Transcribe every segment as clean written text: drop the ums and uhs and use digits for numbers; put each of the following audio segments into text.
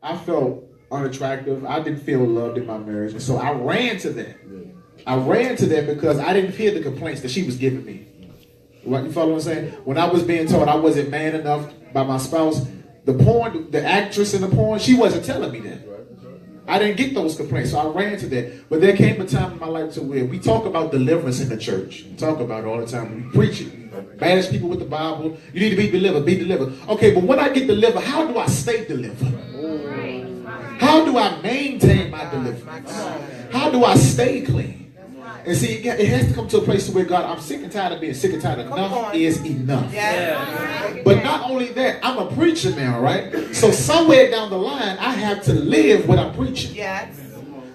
I felt unattractive. I didn't feel loved in my marriage. And so I ran to that. I ran to that because I didn't hear the complaints that she was giving me. What, you follow what I'm saying? When I was being told I wasn't man enough by my spouse, the actress in the porn, she wasn't telling me that. I didn't get those complaints, so I ran to that. But there came a time in my life to where we talk about deliverance in the church. We talk about it all the time. We preach it. Bash people with the Bible. You need to be delivered. Be delivered. Okay, but when I get delivered, how do I stay delivered? How do I maintain my deliverance? How do I stay clean? And see, it has to come to a place where God, I'm sick and tired of being sick and tired. Enough is enough. Yeah. But not only that, I'm a preacher now, right? So somewhere down the line, I have to live what I'm preaching. Yes.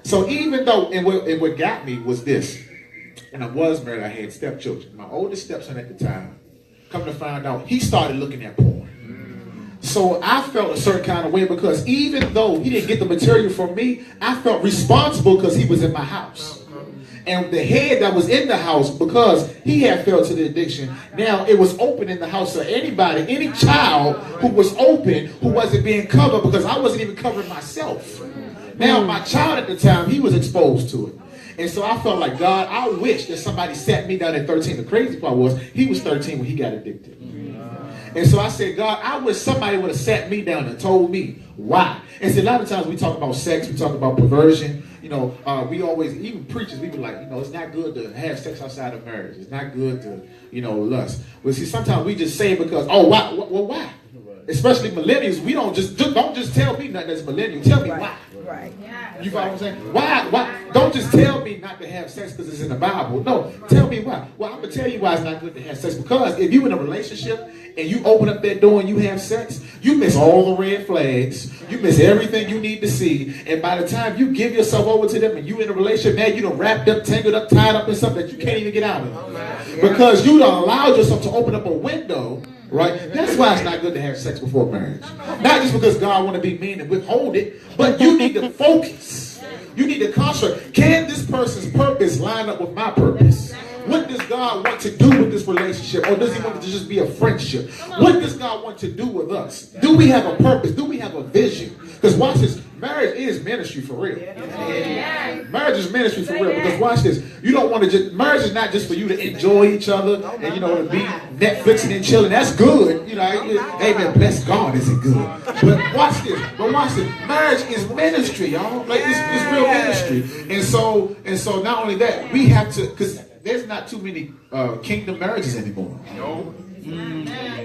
So even though, and what got me was this, and I was married, I had stepchildren. My oldest stepson at the time, come to find out, he started looking at porn. So I felt a certain kind of way because even though he didn't get the material from me, I felt responsible because he was in my house. And the head that was in the house, because he had fell to the addiction, now it was open in the house. So anybody, any child who was open, who wasn't being covered, because I wasn't even covering myself. Now my child at the time, he was exposed to it. And so I felt like, God, I wish that somebody sat me down at 13. The crazy part was, he was 13 when he got addicted. And so I said, God, I wish somebody would have sat me down and told me why. And see, a lot of times we talk about sex, we talk about perversion. You know, we always, even preachers, we be like, you know, it's not good to have sex outside of marriage. It's not good to, you know, lust. Well, see, sometimes we just say it because, oh, why? Well, why? Especially millennials, we don't just tell me nothing that's millennial. Tell me why. Right. You follow what I'm saying? Why? Don't just tell me not to have sex because it's in the Bible. No, tell me why. Well, I'm going to tell you why it's not good to have sex. Because if you're in a relationship and you open up that door and you have sex, you miss all the red flags. You miss everything you need to see. And by the time you give yourself over to them and you in a relationship, now you done wrapped up, tangled up, tied up in something that you can't even get out of. Because you done allowed yourself to open up a window. Right? That's why it's not good to have sex before marriage. Not just because God want to be mean and withhold it, but you need to focus. You need to concentrate. Can this person's purpose line up with my purpose? What does God want to do with this relationship? Or does he want it to just be a friendship? What does God want to do with us? Do we have a purpose? Do we have a vision? Because watch this, marriage is ministry for real. Marriage is ministry for real. Because watch this, you don't want to just, marriage is not just for you to enjoy each other and, you know, to be Netflixing and chilling. That's good. You know, amen, bless God, is it good? But watch this, marriage is ministry, y'all. Like, it's real ministry. And so not only that, we have to, because there's not too many kingdom marriages anymore. No.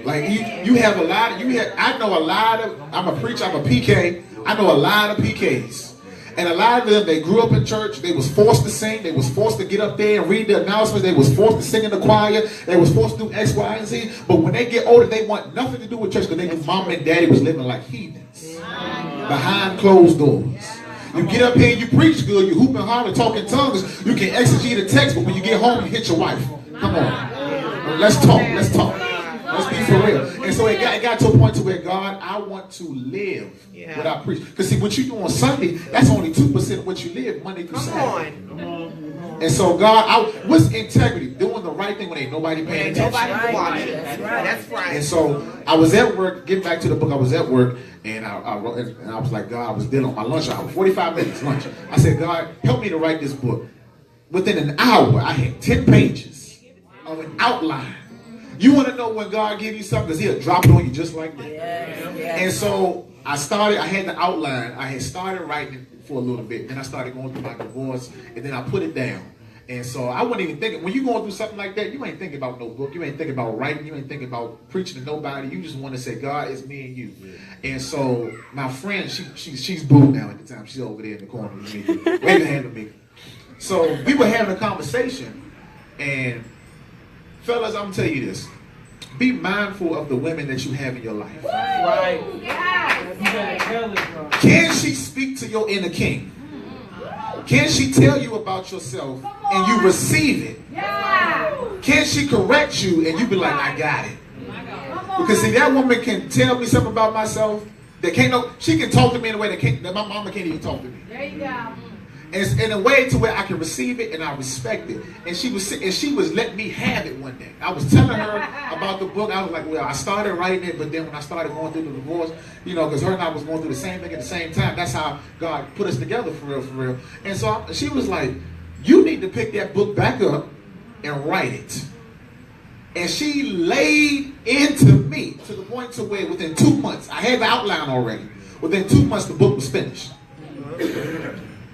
Like you have a lot of, I know a lot of, I'm a preacher, I'm a PK, I know a lot of PKs. And a lot of them, they grew up in church, they was forced to sing, they was forced to get up there and read the announcements, they was forced to sing in the choir, they was forced to do X, Y, and Z. But when they get older, they want nothing to do with church because they knew mom and daddy was living like heathens. Behind closed doors. You get up here and you preach good, you hoop and holler, talk in tongues, you can exegete a text, but when you get home, you hit your wife. Come on. Let's talk. Let's be for real. And so it got to a point to where, God, I want to live what I preach. Because see, what you do on Sunday, that's only 2% of what you live Monday through Saturday. And so, God, what's integrity? Doing the right thing when ain't nobody paying attention. Nobody watching. That's right. And so I was at work, getting back to the book, I was at work, and I wrote, and I was like, God, I was dealing on my lunch hour, 45 minutes lunch. I said, God, help me to write this book. Within an hour, I had 10 pages of an outline. You want to know when God gives you something, because he'll drop it on you just like that. And so I had the outline. I had started writing it for a little bit. Then I started going through my divorce, and then I put it down. And so I wasn't even thinking, when you're going through something like that, you ain't thinking about no book. You ain't thinking about writing. You ain't thinking about preaching to nobody. You just want to say, God, it's me and you. And so my friend, she's boo now at the time. She's over there in the corner with me, waving a hand at me. So we were having a conversation, and fellas, I'm going to tell you this. Be mindful of the women that you have in your life. Right. Can she speak to your inner king? Can she tell you about yourself and you receive it? Can she correct you and you be like, I got it? Because see, that woman can tell me something about myself that she can talk to me in a way that my mama can't even talk to me. There you go. And in a way to where I can receive it and I respect it. And she was letting me have it one day. I was telling her about the book. I was like, well, I started writing it, but then when I started going through the divorce, you know, because her and I was going through the same thing at the same time. That's how God put us together for real, for real. And so she was like, you need to pick that book back up and write it. And she laid into me to the point to where within 2 months, I had the outline already. Within 2 months, the book was finished.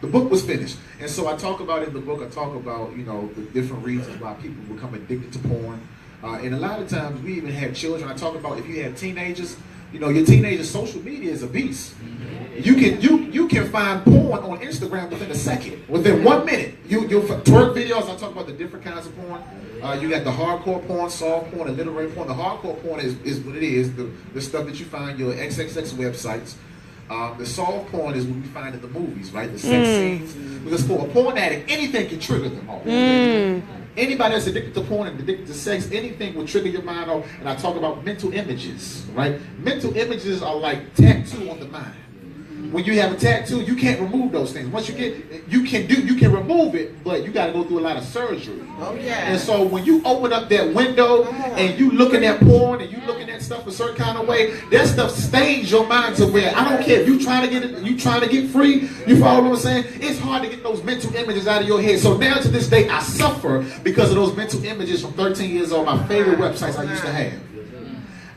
The book was finished. And so I talk about in the book, I talk about, you know, the different reasons why people become addicted to porn. And a lot of times we even have children. I talk about if you have teenagers, you know, your teenagers' social media is a beast. You can find porn on Instagram within a second, within 1 minute. You'll twerk videos. I talk about the different kinds of porn. You got the hardcore porn, soft porn, and literary porn. The hardcore porn is what it is, the stuff that you find your XXX websites. The soft porn is what we find in the movies, right? The sex scenes. Because for a porn addict, anything can trigger them off. Anybody that's addicted to porn and addicted to sex, anything will trigger your mind off. And I talk about mental images, right? Mental images are like tattoo on the mind. When you have a tattoo, you can't remove those things. Once you can remove it, but you got to go through a lot of surgery. Oh yeah. And so when you open up that window and you looking at porn and you looking at stuff a certain kind of way, that stuff stains your mind to where I don't care if you trying to get it, you trying to get free. You follow what I'm saying? It's hard to get those mental images out of your head. So now to this day, I suffer because of those mental images from 13 years old. My favorite websites I used to have.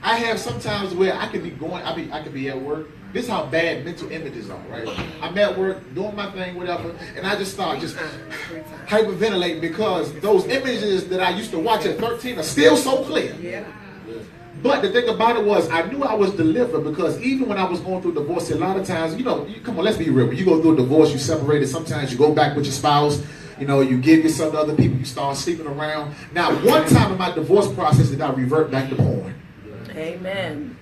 I have sometimes where I can be going, I can be at work. This is how bad mental images are, right? I'm at work, doing my thing, whatever, and I just start hyperventilating because those images that I used to watch at 13 are still so clear. Yeah. But the thing about it was, I knew I was delivered because even when I was going through divorce, a lot of times, you know, come on, let's be real. When you go through a divorce, you separated, sometimes you go back with your spouse, you know, you give yourself to other people, you start sleeping around. Now, one time in my divorce process did I revert back to porn. Amen.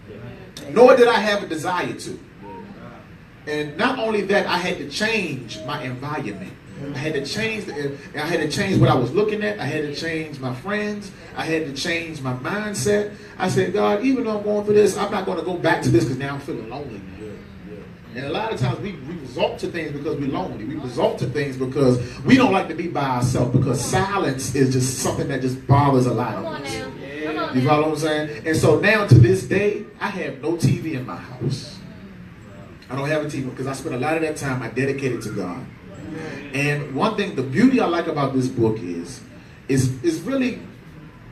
Nor did I have a desire to. And not only that, I had to change my environment. I had to change what I was looking at. I had to change my friends. I had to change my mindset. I said, God, even though I'm going through this, I'm not going to go back to this because now I'm feeling lonely. And a lot of times we resort to things because we're lonely. We resort to things because we don't like to be by ourselves because silence is just something that just bothers a lot of us. You follow what I'm saying? And so now to this day, I have no TV in my house. I don't have a TV because I spent a lot of that time I dedicated to God. And one thing, the beauty I like about this book is really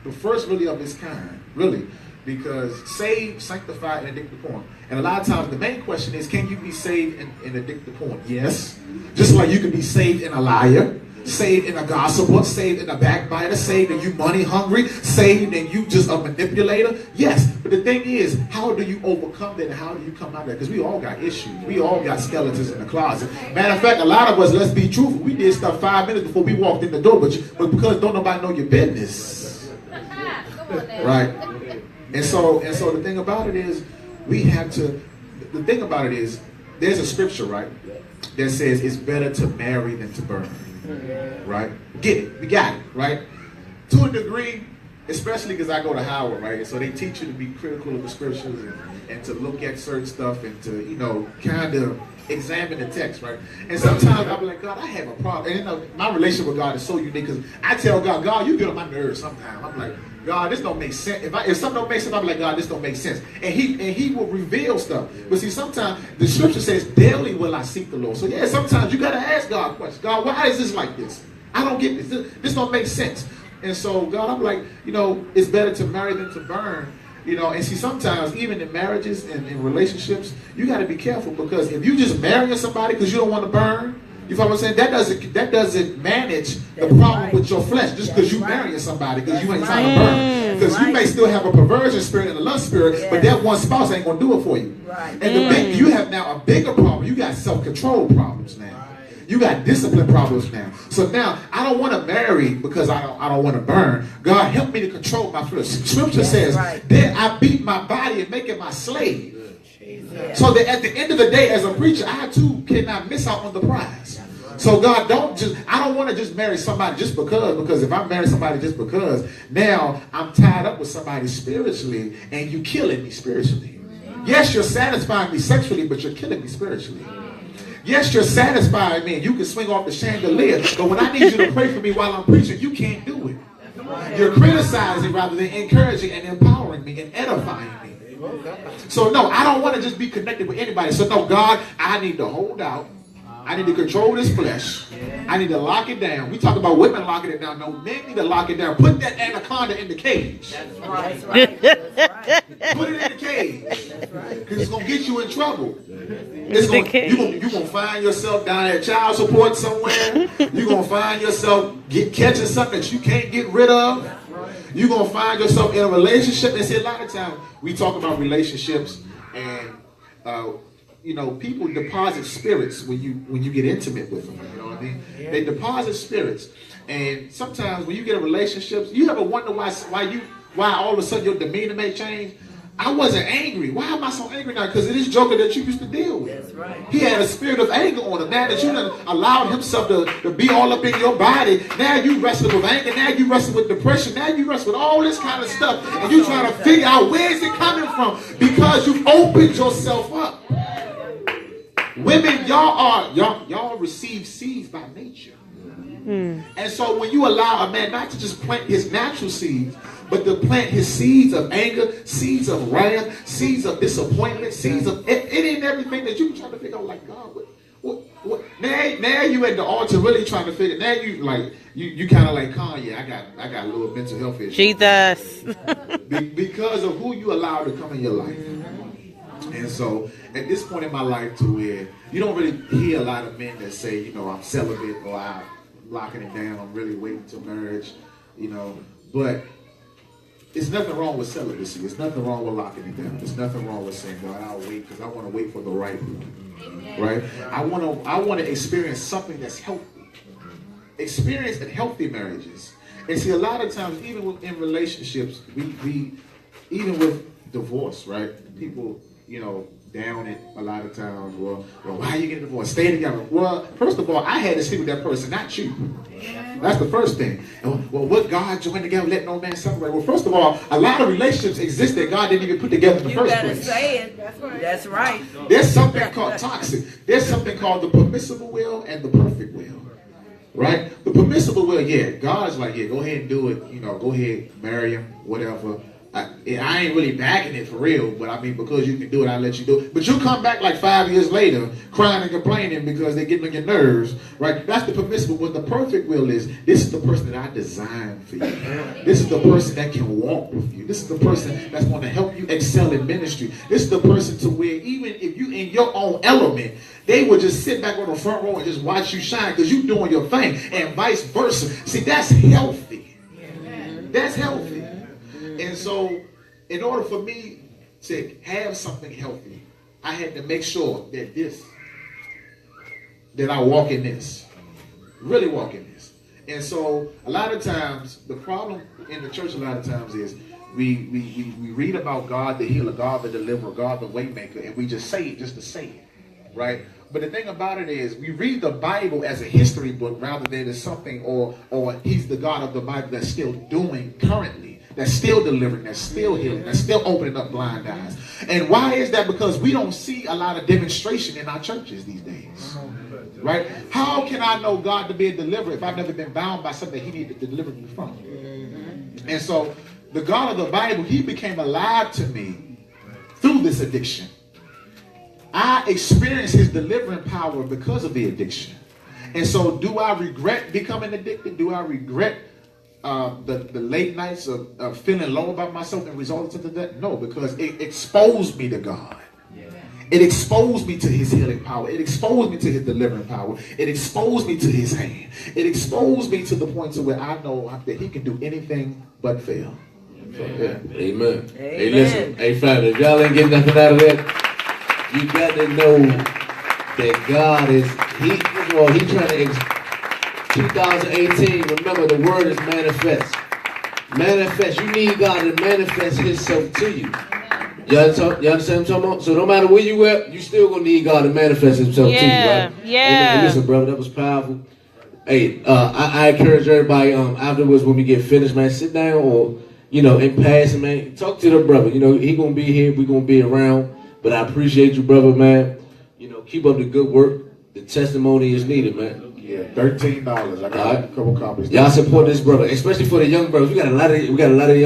the first really of its kind, really. Because saved, sanctified, and addicted to porn. And a lot of times the main question is, can you be saved and addicted to porn? Yes. Just like you can be saved and a liar, saved in a gossiper, saved in a backbiter, saved and you money hungry, saved and you just a manipulator. Yes, but the thing is, how do you overcome that and how do you come out of that? Because we all got issues. We all got skeletons in the closet. Matter of fact, a lot of us, let's be truthful, we did stuff 5 minutes before we walked in the door, but because don't nobody know your business. Right? And so the thing about it is, the thing about it is, there's a scripture, right, that says it's better to marry than to burn. Right? Get it. We got it, right? To a degree, especially because I go to Howard, right? So they teach you to be critical of the scriptures and to look at certain stuff and to, you know, kind of examine the text, right? And sometimes I'll be like, God, I have a problem. And, you know, my relationship with God is so unique because I tell God, you get on my nerves sometimes. I'm like, God, this don't make sense. If something don't make sense, I'm like, God, this don't make sense. And he will reveal stuff. But see, sometimes the scripture says, daily will I seek the Lord. So yeah, sometimes you got to ask God questions. God, why is this like this? I don't get this. This don't make sense. And so, God, I'm like, you know, it's better to marry than to burn. You know, and see, sometimes even in marriages and in relationships, you got to be careful because if you just marrying somebody because you don't want to burn, you follow what I'm saying? That doesn't manage the problem with your flesh just because you marrying somebody because you ain't trying to burn. Because you may still have a perversion spirit and a lust spirit, but that one spouse ain't gonna do it for you. And you have now a bigger problem. You got self-control problems now. You got discipline problems now. So now I don't want to marry because I don't want to burn. God, help me to control my flesh. Scripture says that I beat my body and make it my slave. So that at the end of the day, as a preacher, I too cannot miss out on the prize. So God, I don't want to just marry somebody just because if I marry somebody just because, now I'm tied up with somebody spiritually and you killing me spiritually. Yes, you're satisfying me sexually, but you're killing me spiritually. Yes, you're satisfying me and you can swing off the chandelier, but when I need you to pray for me while I'm preaching, you can't do it. You're criticizing rather than encouraging and empowering me and edifying me. So no, I don't want to just be connected with anybody. So no, God, I need to hold out. I need to control this flesh. I need to lock it down. We talk about women locking it down. No, men need to lock it down. Put that anaconda in the cage. That's right. Put it in the cage. Because it's going to get you in trouble. You're going to find yourself down at child support somewhere. You're going to find yourself catching something that you can't get rid of. You're going to find yourself in a relationship. And see, a lot of times we talk about relationships and you know, people deposit spirits when you get intimate with them. You know what I mean? Yeah. They deposit spirits, and sometimes when you get in relationships, you ever wonder why all of a sudden your demeanor may change? I wasn't angry. Why am I so angry now? Because of this joker that you used to deal with. That's right. He had a spirit of anger on him. Now that you done allowed himself to be all up in your body, now you wrestle with anger. Now you wrestle with depression. Now you wrestle with all this kind of stuff, and you trying to figure out where is it coming from because you've opened yourself up. Women, y'all receive seeds by nature. And so when you allow a man not to just plant his natural seeds, but to plant his seeds of anger, seeds of wrath, seeds of disappointment, seeds of it ain't everything that you trying to figure out like God. What? Now you at the altar really trying to figure. Now you like you kind of like Kanye. I got a little mental health issues. Jesus. Because of who you allow to come in your life. And so, at this point in my life to where you don't really hear a lot of men that say, you know, I'm celibate or I'm locking it down, I'm really waiting till marriage, you know. But there's nothing wrong with celibacy. There's nothing wrong with locking it down. There's nothing wrong with saying, God, I'll wait because I want to wait for the right one. Right? I want to experience something that's healthy. Experience in healthy marriages. And see, a lot of times, even in relationships, we even with divorce, right? People, you know, down it a lot of times. Well, why are you getting divorced? Stay together. Well, first of all, I had to sleep with that person, not you. That's the first thing. And, well, what God joined together, let no man separate. Well, first of all, a lot of relationships exist that God didn't even put together in the first place. You better say it. That's right. That's right. There's something called toxic. There's something called the permissible will and the perfect will. Right? The permissible will, yeah. God's like, yeah, go ahead and do it. You know, go ahead, marry him, whatever. I ain't really backing it for real, but I mean, because you can do it, I'll let you do it. But you come back like 5 years later, crying and complaining because they're getting on your nerves, right? That's the permissible. What the perfect will is, this is the person that I designed for you. This is the person that can walk with you. This is the person that's going to help you excel in ministry. This is the person to where even if you in your own element, they would just sit back on the front row and just watch you shine because you're doing your thing, and vice versa. See, that's healthy. That's healthy. And so, in order for me to have something healthy, I had to make sure that I walk in this. Really walk in this. And so, a lot of times, the problem in the church a lot of times is we read about God the healer, God the deliverer, God the waymaker, and we just say it just to say it, right? But the thing about it is, we read the Bible as a history book rather than as something, or he's the God of the Bible that's still doing currently. That's still delivering, that's still healing, that's still opening up blind eyes. And why is that? Because we don't see a lot of demonstration in our churches these days. Right? How can I know God to be a deliverer if I've never been bound by something he needed to deliver me from? And so the God of the Bible, he became alive to me through this addiction. I experienced his delivering power because of the addiction. And so do I regret becoming addicted? Do I regret the late nights of feeling low about myself and resulting to that? No, because it exposed me to God. It exposed me to his healing power. It exposed me to his delivering power. It exposed me to his hand. It exposed me to the point to where I know that he can do anything but fail. So, yeah. Amen. Hey, listen. Hey, family, if y'all ain't getting nothing out of that, you got to know that God is, he trying to 2018, remember the word is manifest. Manifest. You need God to manifest himself to you. You understand what I'm talking about? So no matter where you at, you still going to need God to manifest himself to you, right? Yeah. And listen, brother, that was powerful. Hey, I encourage everybody afterwards when we get finished, man, sit down or, you know, in passing, man, talk to the brother. You know, he going to be here. We going to be around. But I appreciate you, brother, man. You know, keep up the good work. the testimony is needed, man. Yeah, $13. I got a couple copies. Y'all support this brother, especially for the young brothers. We got a lot of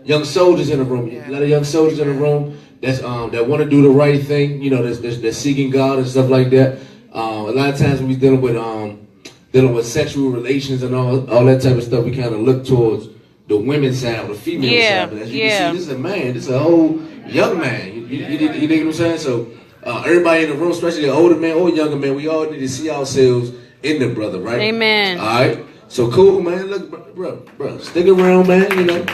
young soldiers in the room. A lot of young soldiers in the room that's that want to do the right thing. You know, that's seeking God and stuff like that. A lot of times when we dealing with sexual relations and all that type of stuff, we kind of look towards the women's side or the female side. But as you can see, this is a man. This is a whole young man. You dig what I'm saying? So everybody in the room, especially the older man or younger man, we all need to see ourselves in the brother, right? Amen. All right. So cool, man. Look, bro, stick around, man. You know.